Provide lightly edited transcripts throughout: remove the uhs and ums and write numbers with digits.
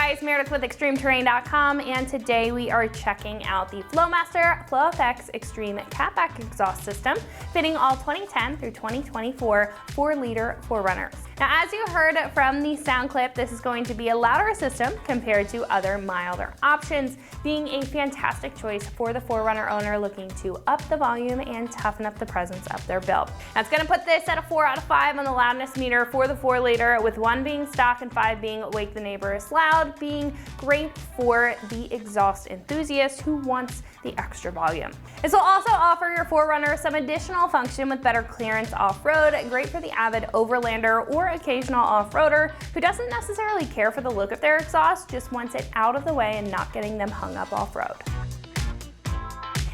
guys, Meredith with ExtremeTerrain.com, and today we are checking out the Flowmaster FlowFX Extreme Catback Exhaust System, fitting all 2010 through 2024 4-liter 4Runners. Now, as you heard from the sound clip, this is going to be a louder system compared to other milder options, being a fantastic choice for the 4Runner owner looking to up the volume and toughen up the presence of their build. Now, it's going to put this at a 4 out of 5 on the loudness meter for the 4-liter, with 1 being stock and 5 being Wake the Neighbors Loud, being great for the exhaust enthusiast who wants the extra volume. This will also offer your 4Runner some additional function with better clearance off-road, great for the avid overlander or occasional off-roader who doesn't necessarily care for the look of their exhaust, just wants it out of the way and not getting them hung up off-road.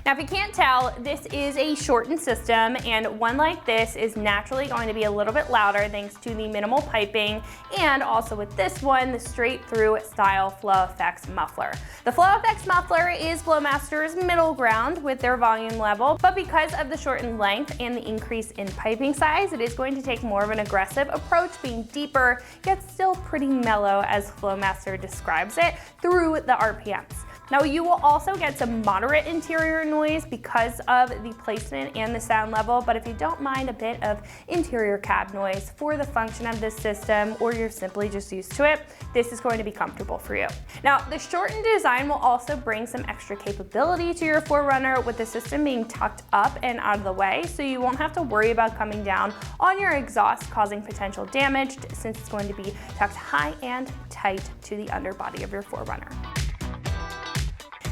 Now, if you can't tell, this is a shortened system, and one like this is naturally going to be a little bit louder thanks to the minimal piping, and also with this one, the straight-through style FlowFX muffler. The FlowFX muffler is Flowmaster's middle ground with their volume level, but because of the shortened length and the increase in piping size, it is going to take more of an aggressive approach, being deeper, yet still pretty mellow, as Flowmaster describes it, through the RPMs. Now, you will also get some moderate interior noise because of the placement and the sound level, but if you don't mind a bit of interior cab noise for the function of this system, or you're simply just used to it, this is going to be comfortable for you. Now, the shortened design will also bring some extra capability to your 4Runner, with the system being tucked up and out of the way, so you won't have to worry about coming down on your exhaust, causing potential damage, since it's going to be tucked high and tight to the underbody of your 4Runner.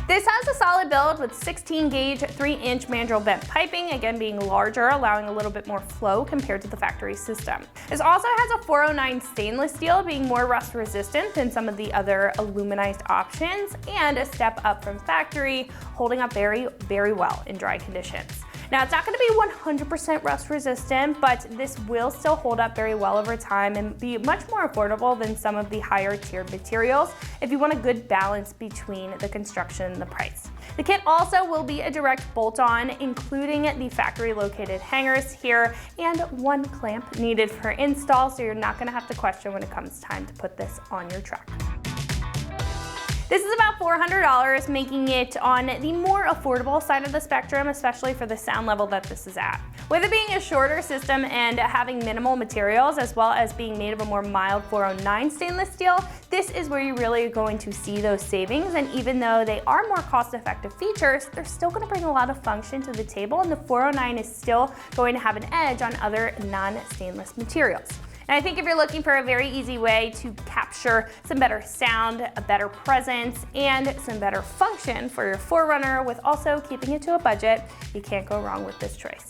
This has a solid build with 16 gauge 3-inch mandrel bent piping, again being larger, allowing a little bit more flow compared to the factory system. This also has a 409 stainless steel, being more rust resistant than some of the other aluminized options, and a step up from factory, holding up very, very well in dry conditions. Now, it's not going to be 100% rust resistant, but this will still hold up very well over time and be much more affordable than some of the higher tiered materials if you want a good balance between the construction and the price. The kit also will be a direct bolt-on, including the factory located hangers here and 1 clamp needed for install, so you're not going to have to question when it comes time to put this on your truck. This is about $400, making it on the more affordable side of the spectrum, especially for the sound level that this is at. With it being a shorter system and having minimal materials, as well as being made of a more mild 409 stainless steel, this is where you really are going to see those savings. And even though they are more cost-effective features, they're still going to bring a lot of function to the table, and the 409 is still going to have an edge on other non-stainless materials. And I think if you're looking for a very easy way to capture some better sound, a better presence, and some better function for your 4Runner, with also keeping it to a budget, you can't go wrong with this choice.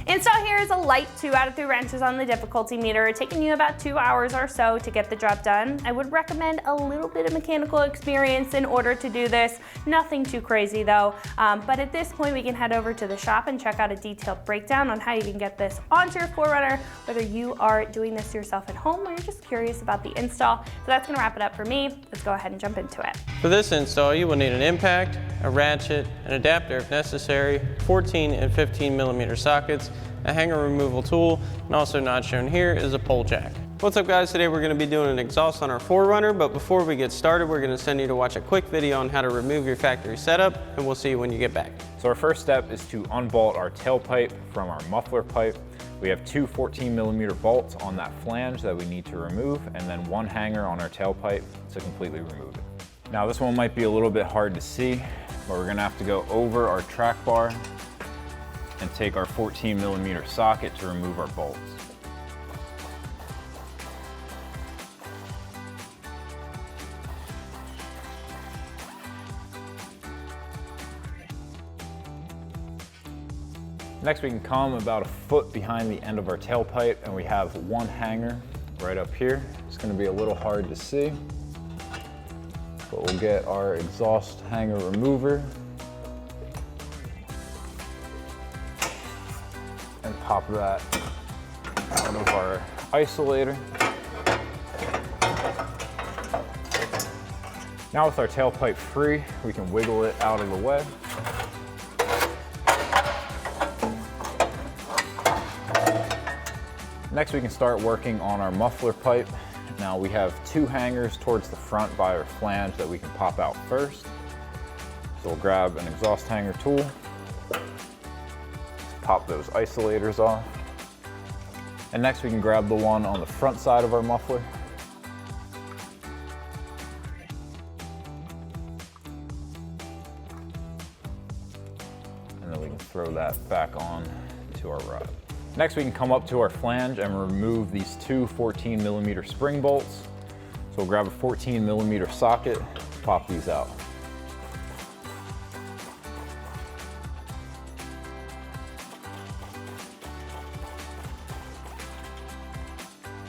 Install here is a light 2 out of 3 wrenches on the difficulty meter, taking you about 2 hours or so to get the job done. I would recommend a little bit of mechanical experience in order to do this. Nothing too crazy though, but at this point we can head over to the shop and check out a detailed breakdown on how you can get this onto your 4Runner, whether you are doing this yourself at home or you're just curious about the install. So that's going to wrap it up for me. Let's go ahead and jump into it. For this install, you will need an impact, a ratchet, an adapter if necessary, 14 and 15 millimeter sockets, a hanger removal tool, and also not shown here is a pole jack. What's up guys, today we're going to be doing an exhaust on our 4Runner, but before we get started we're going to send you to watch a quick video on how to remove your factory setup, and we'll see you when you get back. So our first step is to unbolt our tailpipe from our muffler pipe. We have 2 14 millimeter bolts on that flange that we need to remove, and then 1 hanger on our tailpipe to completely remove it. Now this one might be a little bit hard to see, but we're going to have to go over our track bar and take our 14 millimeter socket to remove our bolts. Next we can come about a foot behind the end of our tailpipe, and we have 1 hanger right up here. It's going to be a little hard to see, but we'll get our exhaust hanger remover and pop that out of our isolator. Now with our tailpipe free, we can wiggle it out of the way. Next we can start working on our muffler pipe, Now we have 2 hangers towards the front by our flange that we can pop out first. So we'll grab an exhaust hanger tool, pop those isolators off. And next we can grab the one on the front side of our muffler. And then we can throw that back on to our rod. Next we can come up to our flange and remove these 2 14mm spring bolts. So we'll grab a 14mm socket, pop these out.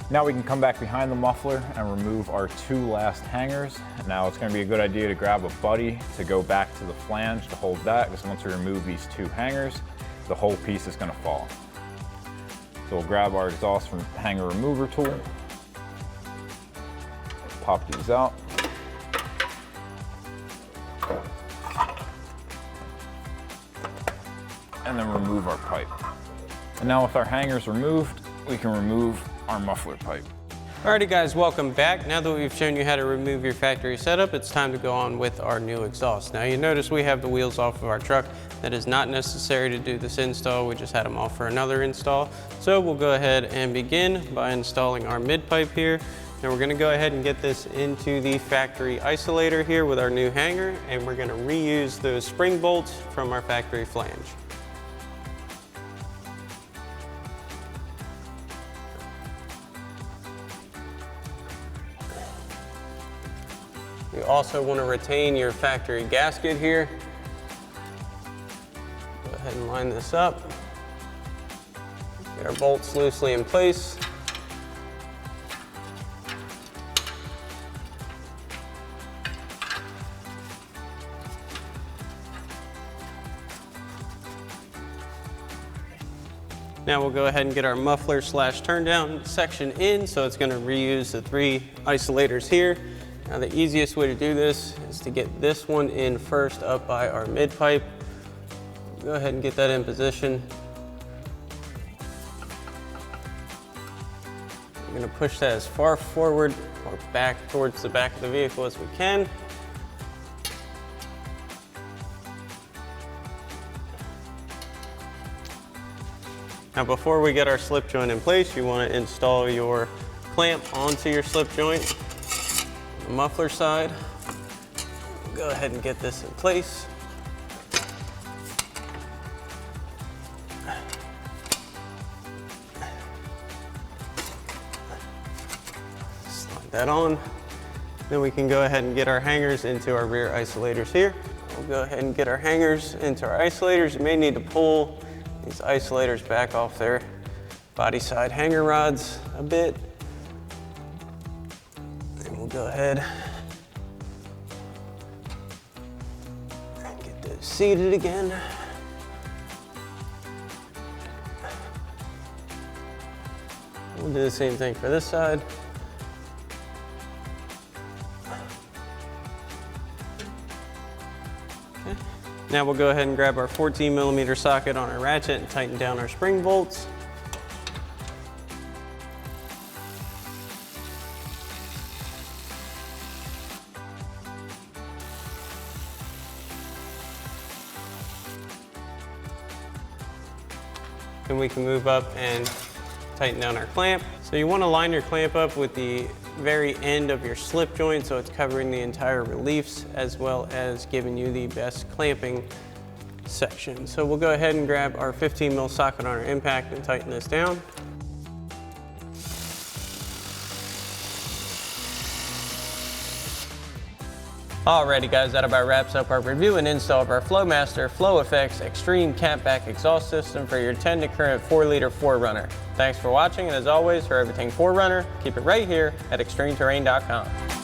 Now we can come back behind the muffler and remove our 2 last hangers. Now it's going to be a good idea to grab a buddy to go back to the flange to hold that, because once we remove these 2 hangers, the whole piece is going to fall. So we'll grab our exhaust hanger remover tool, pop these out. And then remove our pipe. And now with our hangers removed, we can remove our muffler pipe. Alrighty guys, welcome back. Now that we've shown you how to remove your factory setup, it's time to go on with our new exhaust. Now you notice we have the wheels off of our truck. That is not necessary to do this install. We just had them off for another install. So we'll go ahead and begin by installing our mid pipe here. And we're gonna go ahead and get this into the factory isolator here with our new hanger, and we're gonna reuse those spring bolts from our factory flange. You also want to retain your factory gasket here. Go ahead and line this up. Get our bolts loosely in place. Now we'll go ahead and get our muffler / turn down section in, so it's going to reuse the 3 isolators here. Now the easiest way to do this is to get this one in first up by our mid pipe. Go ahead and get that in position. We're going to push that as far forward or back towards the back of the vehicle as we can. Now before we get our slip joint in place, you want to install your clamp onto your slip joint. The muffler side. We'll go ahead and get this in place. Slide that on. Then we can go ahead and get our hangers into our rear isolators here. We'll go ahead and get our hangers into our isolators. You may need to pull these isolators back off their body side hanger rods a bit. Go ahead and get those seated again. We'll do the same thing for this side. Okay. Now we'll go ahead and grab our 14mm socket on our ratchet and tighten down our spring bolts. Then we can move up and tighten down our clamp. So you want to line your clamp up with the very end of your slip joint so it's covering the entire reliefs as well as giving you the best clamping section. So we'll go ahead and grab our 15mm socket on our impact and tighten this down. Alrighty guys, that about wraps up our review and install of our Flowmaster FlowFX Extreme Catback Exhaust System for your 10 to current 4-liter 4Runner. Thanks for watching, and as always, for everything 4Runner, keep it right here at extremeterrain.com.